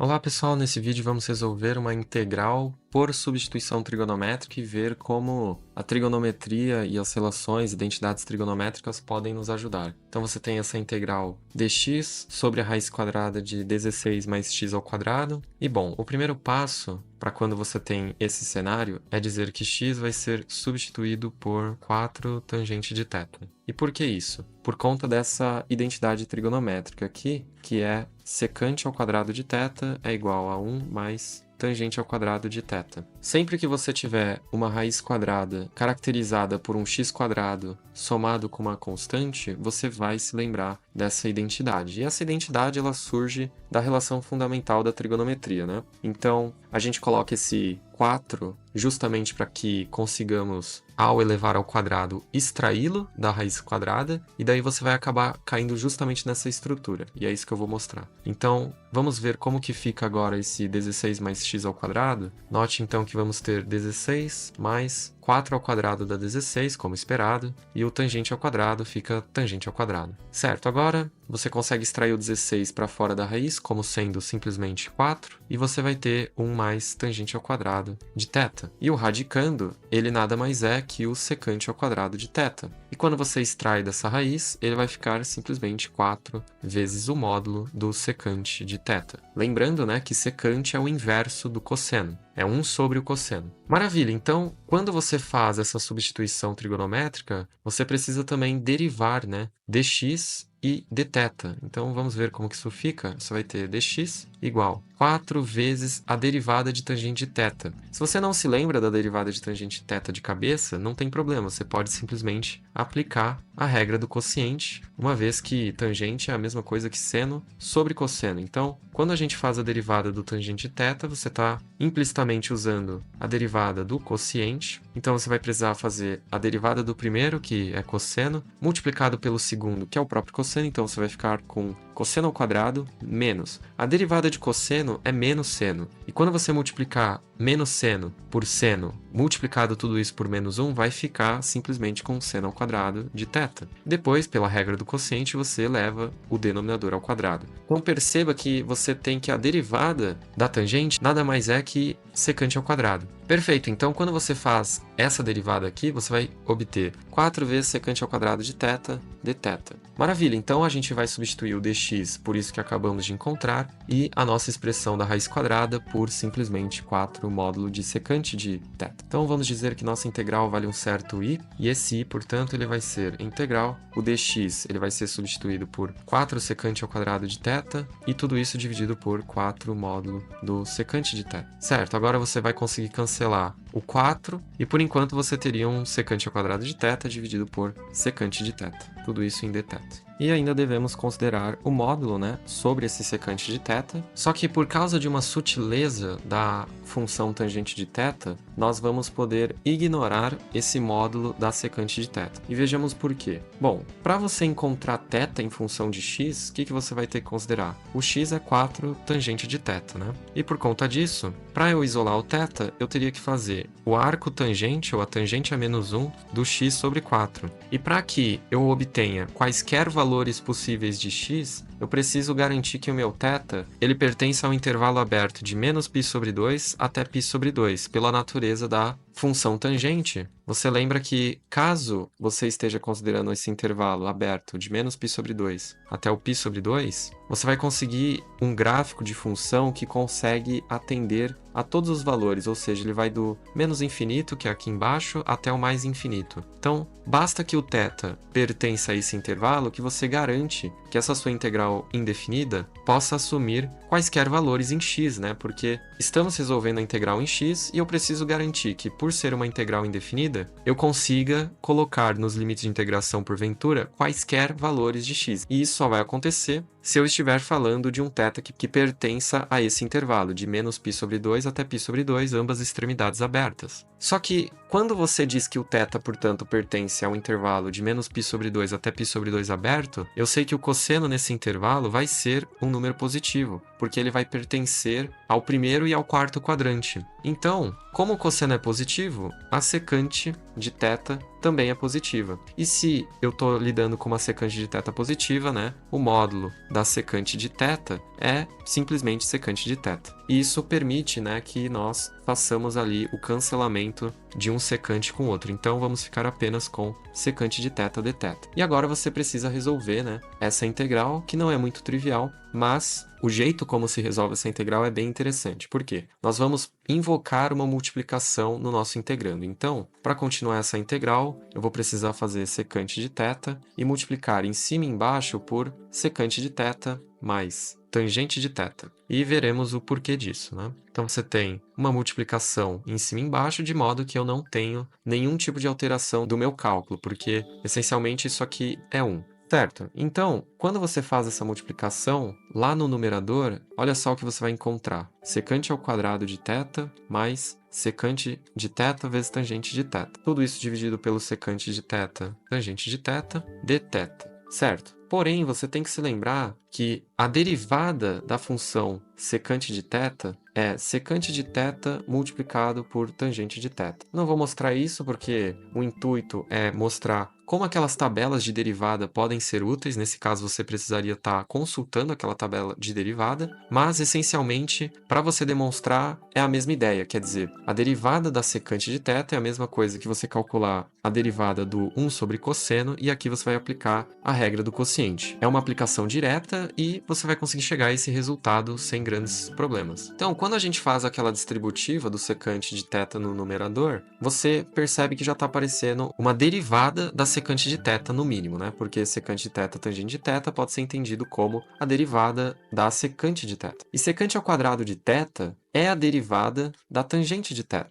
Olá pessoal, nesse vídeo vamos resolver uma integral por substituição trigonométrica e ver como a trigonometria e as relações, identidades trigonométricas podem nos ajudar. Então você tem essa integral dx sobre a raiz quadrada de 16 mais x ao quadrado. E bom, o primeiro passo para quando você tem esse cenário é dizer que x vai ser substituído por 4 tangente de θ. E por que isso? Por conta dessa identidade trigonométrica aqui, que é secante ao quadrado de θ é igual a 1 mais tangente ao quadrado de θ. Sempre que você tiver uma raiz quadrada caracterizada por um x quadrado somado com uma constante, você vai se lembrar dessa identidade. E essa identidade ela surge da relação fundamental da trigonometria, né? Então, a gente coloca esse 4 justamente para que consigamos, ao elevar ao quadrado, extraí-lo da raiz quadrada, e daí você vai acabar caindo justamente nessa estrutura, e é isso que eu vou mostrar. Então, vamos ver como que fica agora esse 16 mais x ao quadrado. Note então que vamos ter 16 mais 4 ao quadrado dá 16, como esperado, e o tangente ao quadrado fica tangente ao quadrado. Certo, agora você consegue extrair o 16 para fora da raiz, como sendo simplesmente 4, e você vai ter 1 mais tangente ao quadrado de θ. E o radicando, ele nada mais é que o secante ao quadrado de θ. E quando você extrai dessa raiz, ele vai ficar simplesmente 4 vezes o módulo do secante de θ. Lembrando, né, que secante é o inverso do cosseno. É 1 sobre o cosseno. Maravilha, então, quando você faz essa substituição trigonométrica, você precisa também derivar, né, dx e dθ. Então, vamos ver como que isso fica. Você vai ter dx igual 4 vezes a derivada de tangente de θ. Se você não se lembra da derivada de tangente de θ de cabeça, não tem problema, você pode simplesmente aplicar a regra do quociente, uma vez que tangente é a mesma coisa que seno sobre cosseno. Então, quando a gente faz a derivada do tangente de θ, você está implicitamente usando a derivada do quociente. Então, você vai precisar fazer a derivada do primeiro, que é cosseno, multiplicado pelo segundo, que é o próprio cosseno. Então, você vai ficar com cosseno ao quadrado menos. A derivada de cosseno é menos seno. E quando você multiplicar menos seno por seno, multiplicado tudo isso por menos 1, vai ficar simplesmente com seno ao quadrado de θ. Depois, pela regra do quociente, você leva o denominador ao quadrado. Então perceba que você tem que a derivada da tangente nada mais é que secante ao quadrado. Perfeito, então quando você faz essa derivada aqui, você vai obter 4 vezes secante ao quadrado de θ dθ. Maravilha, então a gente vai substituir o dx por isso que acabamos de encontrar e a nossa expressão da raiz quadrada por simplesmente 4 módulo de secante de θ. Então vamos dizer que nossa integral vale um certo i, e esse i, portanto, ele vai ser integral. O dx ele vai ser substituído por 4 secante ao quadrado de θ e tudo isso dividido por 4 módulo do secante de θ. Certo, agora você vai conseguir cancelar o 4 e por enquanto você teria um secante ao quadrado de θ dividido por secante de θ. Tudo isso em dθ. E ainda devemos considerar o módulo, né, sobre esse secante de θ, só que por causa de uma sutileza da função tangente de θ, nós vamos poder ignorar esse módulo da secante de θ. E vejamos por quê. Bom, para você encontrar θ em função de x, o que você vai ter que considerar? O x é 4 tangente de θ, né? E por conta disso, para eu isolar o θ, eu teria que fazer o arco tangente, ou a tangente a menos 1, do x sobre 4. E para que eu obtenha quaisquer valores possíveis de x, eu preciso garantir que o meu θ ele pertence ao intervalo aberto de menos π sobre 2 até π sobre 2, pela natureza da função tangente. Você lembra que, caso você esteja considerando esse intervalo aberto de menos π sobre 2 até o π sobre 2, você vai conseguir um gráfico de função que consegue atender a todos os valores, ou seja, ele vai do menos infinito, que é aqui embaixo, até o mais infinito. Então, basta que o θ pertença a esse intervalo que você garante que essa sua integral indefinida possa assumir quaisquer valores em x, né? Porque estamos resolvendo a integral em x e eu preciso garantir que, por ser uma integral indefinida, eu consiga colocar nos limites de integração porventura quaisquer valores de x. E isso só vai acontecer se eu estiver falando de um θ que pertença a esse intervalo, de menos π sobre 2 até π sobre 2, ambas extremidades abertas. Só que, quando você diz que o θ, portanto, pertence ao intervalo de menos π sobre 2 até π sobre 2 aberto, eu sei que o cosseno nesse intervalo vai ser um número positivo, porque ele vai pertencer ao primeiro e ao quarto quadrante. Então, como o cosseno é positivo, a secante de θ também é positiva. E se eu estou lidando com uma secante de θ positiva, né, o módulo da secante de θ é simplesmente secante de θ. E isso permite, né, que nós façamos ali o cancelamento de um secante com outro. Então vamos ficar apenas com secante de θ dθ. E agora você precisa resolver, né, essa integral, que não é muito trivial, mas o jeito como se resolve essa integral é bem interessante. Por quê? Nós vamos invocar uma multiplicação no nosso integrando. Então, para continuar essa integral, eu vou precisar fazer secante de θ e multiplicar em cima e embaixo por secante de θ mais tangente de θ. E veremos o porquê disso, né? Então você tem uma multiplicação em cima e embaixo, de modo que eu não tenho nenhum tipo de alteração do meu cálculo, porque essencialmente isso aqui é 1. Certo? Então, quando você faz essa multiplicação, lá no numerador, olha só o que você vai encontrar. Secante ao quadrado de θ mais secante de θ vezes tangente de θ. Tudo isso dividido pelo secante de θ, tangente de θ, dθ. Certo? Porém, você tem que se lembrar que a derivada da função secante de θ é secante de θ multiplicado por tangente de θ. Não vou mostrar isso porque o intuito é mostrar como aquelas tabelas de derivada podem ser úteis. Nesse caso, você precisaria estar consultando aquela tabela de derivada, mas essencialmente, para você demonstrar, é a mesma ideia. Quer dizer, a derivada da secante de θ é a mesma coisa que você calcular a derivada do 1 sobre cosseno, e aqui você vai aplicar a regra do quociente. É uma aplicação direta e você vai conseguir chegar a esse resultado sem grandes problemas. Então, quando a gente faz aquela distributiva do secante de θ no numerador, você percebe que já está aparecendo uma derivada da secante de θ no mínimo, né? Porque secante de θ tangente de θ pode ser entendido como a derivada da secante de θ. E secante ao quadrado de θ é a derivada da tangente de θ.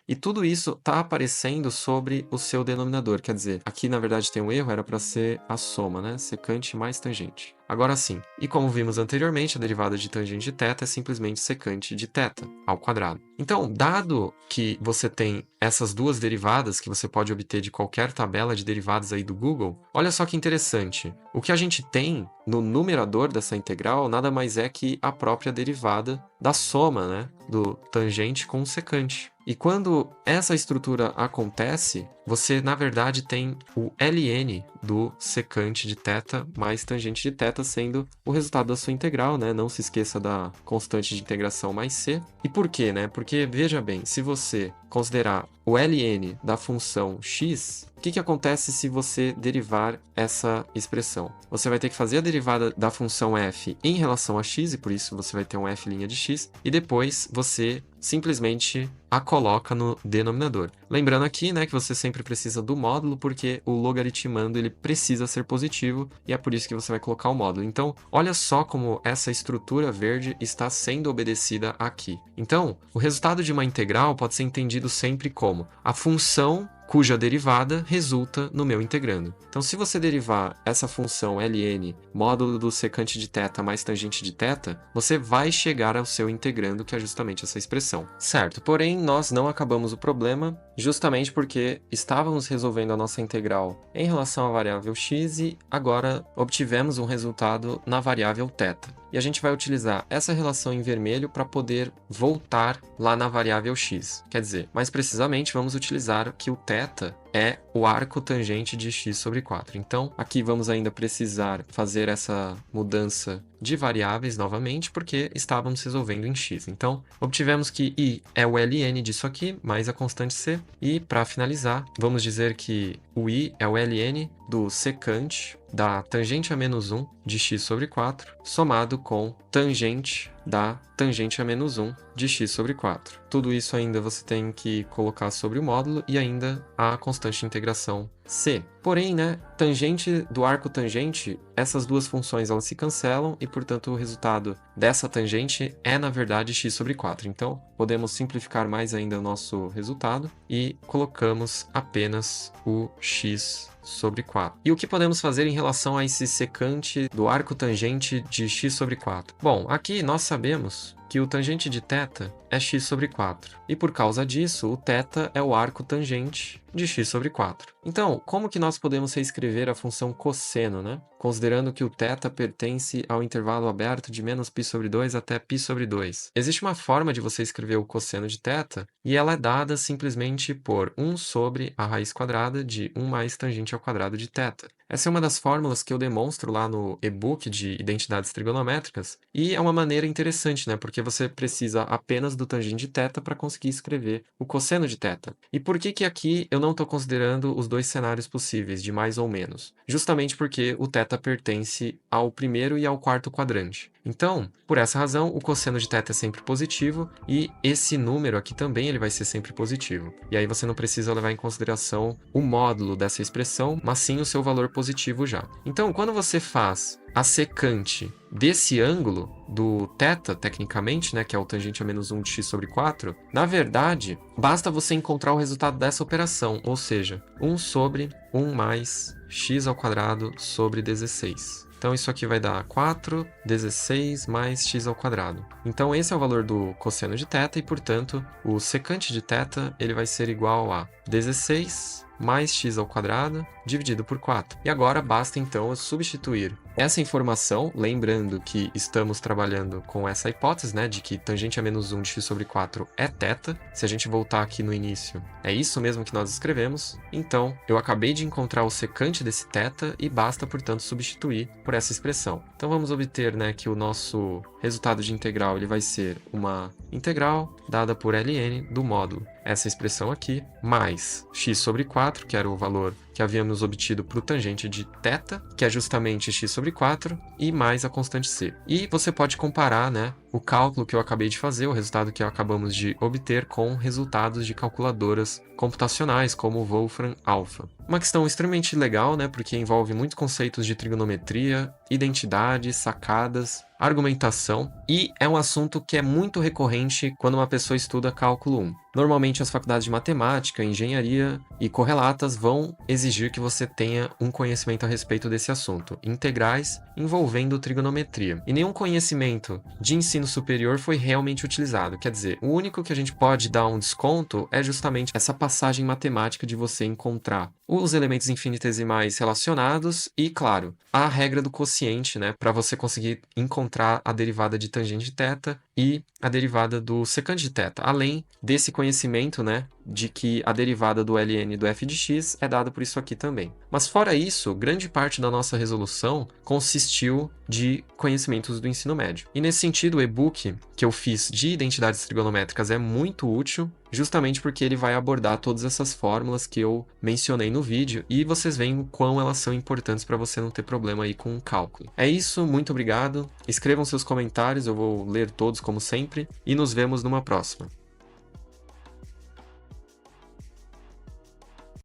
E tudo isso está aparecendo sobre o seu denominador. Quer dizer, aqui na verdade tem um erro, era para ser a soma, né? Secante mais tangente. Agora sim, e como vimos anteriormente, a derivada de tangente de θ é simplesmente secante de θ ao quadrado. Então, dado que você tem essas duas derivadas que você pode obter de qualquer tabela de derivadas aí do Google, olha só que interessante. O que a gente tem no numerador dessa integral nada mais é que a própria derivada da soma, né, do tangente com o secante. E quando essa estrutura acontece, você, na verdade, tem o ln do secante de θ mais tangente de θ sendo o resultado da sua integral, né? Não se esqueça da constante de integração mais c. E por quê, né? Porque, veja bem, se você considerar o ln da função x, o que acontece se você derivar essa expressão? Você vai ter que fazer a derivada da função f em relação a x, e por isso você vai ter um f' de x, e depois você simplesmente a coloca no denominador. Lembrando aqui, né, que você sempre precisa do módulo, porque o logaritmando ele precisa ser positivo, e é por isso que você vai colocar o módulo. Então, olha só como essa estrutura verde está sendo obedecida aqui. Então, o resultado de uma integral pode ser entendido sempre como a função cuja derivada resulta no meu integrando. Então, se você derivar essa função ln, módulo do secante de θ mais tangente de θ, você vai chegar ao seu integrando, que é justamente essa expressão. Certo, porém, nós não acabamos o problema, justamente porque estávamos resolvendo a nossa integral em relação à variável x e agora obtivemos um resultado na variável θ. E a gente vai utilizar essa relação em vermelho para poder voltar lá na variável x. Quer dizer, mais precisamente, vamos utilizar que o θ é o arco tangente de x sobre 4. Então, aqui vamos ainda precisar fazer essa mudança de variáveis novamente, porque estávamos resolvendo em x. Então, obtivemos que i é o ln disso aqui, mais a constante c. E, para finalizar, vamos dizer que o i é o ln do secante da tangente a menos 1 de x sobre 4, somado com tangente da tangente a menos 1 de x sobre 4. Tudo isso ainda você tem que colocar sobre o módulo e ainda a constante de integração c. Porém, né, tangente do arco tangente, essas duas funções elas se cancelam e, portanto, o resultado dessa tangente é, na verdade, x sobre 4. Então, podemos simplificar mais ainda o nosso resultado e colocamos apenas o x sobre 4. E o que podemos fazer em relação a esse secante do arco tangente de x sobre 4? Bom, aqui nós sabemos que o tangente de θ é x sobre 4. E por causa disso, o θ é o arco tangente de x sobre 4. Então, como que nós podemos reescrever a função cosseno, né? Considerando que o θ pertence ao intervalo aberto de menos π sobre 2 até π sobre 2. Existe uma forma de você escrever o cosseno de θ, e ela é dada simplesmente por 1 sobre a raiz quadrada de 1 mais tangente ao quadrado de θ. Essa é uma das fórmulas que eu demonstro lá no e-book de identidades trigonométricas, e é uma maneira interessante, né? Porque você precisa apenas do tangente de θ para conseguir escrever o cosseno de θ. E por que que aqui eu não estou considerando os dois cenários possíveis, de mais ou menos? Justamente porque o θ pertence ao primeiro e ao quarto quadrante. Então, por essa razão, o cosseno de θ é sempre positivo, e esse número aqui também ele vai ser sempre positivo. E aí você não precisa levar em consideração o módulo dessa expressão, mas sim o seu valor positivo já. Então, quando você faz a secante desse ângulo do θ, tecnicamente, né, que é o tangente a menos 1 de x sobre 4, na verdade, basta você encontrar o resultado dessa operação, ou seja, 1 sobre 1 mais x ao quadrado sobre 16. Então, isso aqui vai dar 4, 16 mais x ao quadrado. Então, esse é o valor do cosseno de θ e, portanto, o secante de θ ele vai ser igual a 16 mais x ao quadrado dividido por 4. E agora basta então eu substituir essa informação, lembrando que estamos trabalhando com essa hipótese, né, de que tangente a menos 1 de x sobre 4 é θ. Se a gente voltar aqui no início, é isso mesmo que nós escrevemos. Então, eu acabei de encontrar o secante desse θ e basta, portanto, substituir por essa expressão. Então, vamos obter, né, que o nosso resultado de integral ele vai ser uma integral dada por ln do módulo essa expressão aqui, mais x sobre 4, que era o valor que havíamos obtido para o tangente de θ, que é justamente x sobre 4, e mais a constante c. E você pode comparar, né, o cálculo que eu acabei de fazer, o resultado que acabamos de obter, com resultados de calculadoras computacionais, como o Wolfram Alpha. Uma questão extremamente legal, né, porque envolve muitos conceitos de trigonometria, identidade, sacadas, argumentação, e é um assunto que é muito recorrente quando uma pessoa estuda cálculo 1. Normalmente as faculdades de matemática, engenharia e correlatas vão exigir que você tenha um conhecimento a respeito desse assunto, integrais envolvendo trigonometria. E nenhum conhecimento de ensino superior foi realmente utilizado, quer dizer, o único que a gente pode dar um desconto é justamente essa passagem matemática de você encontrar os elementos infinitesimais relacionados e, claro, a regra do quociente, né, para você conseguir encontrar a derivada de tangente de θ e a derivada do secante de θ, além desse conhecimento, né, de que a derivada do ln do f de x é dada por isso aqui também. Mas fora isso, grande parte da nossa resolução consistiu de conhecimentos do ensino médio. E nesse sentido, o e-book que eu fiz de identidades trigonométricas é muito útil, justamente porque ele vai abordar todas essas fórmulas que eu mencionei no vídeo, e vocês veem o quão elas são importantes para você não ter problema aí com o cálculo. É isso, muito obrigado. Escrevam seus comentários, eu vou ler todos como sempre, e nos vemos numa próxima.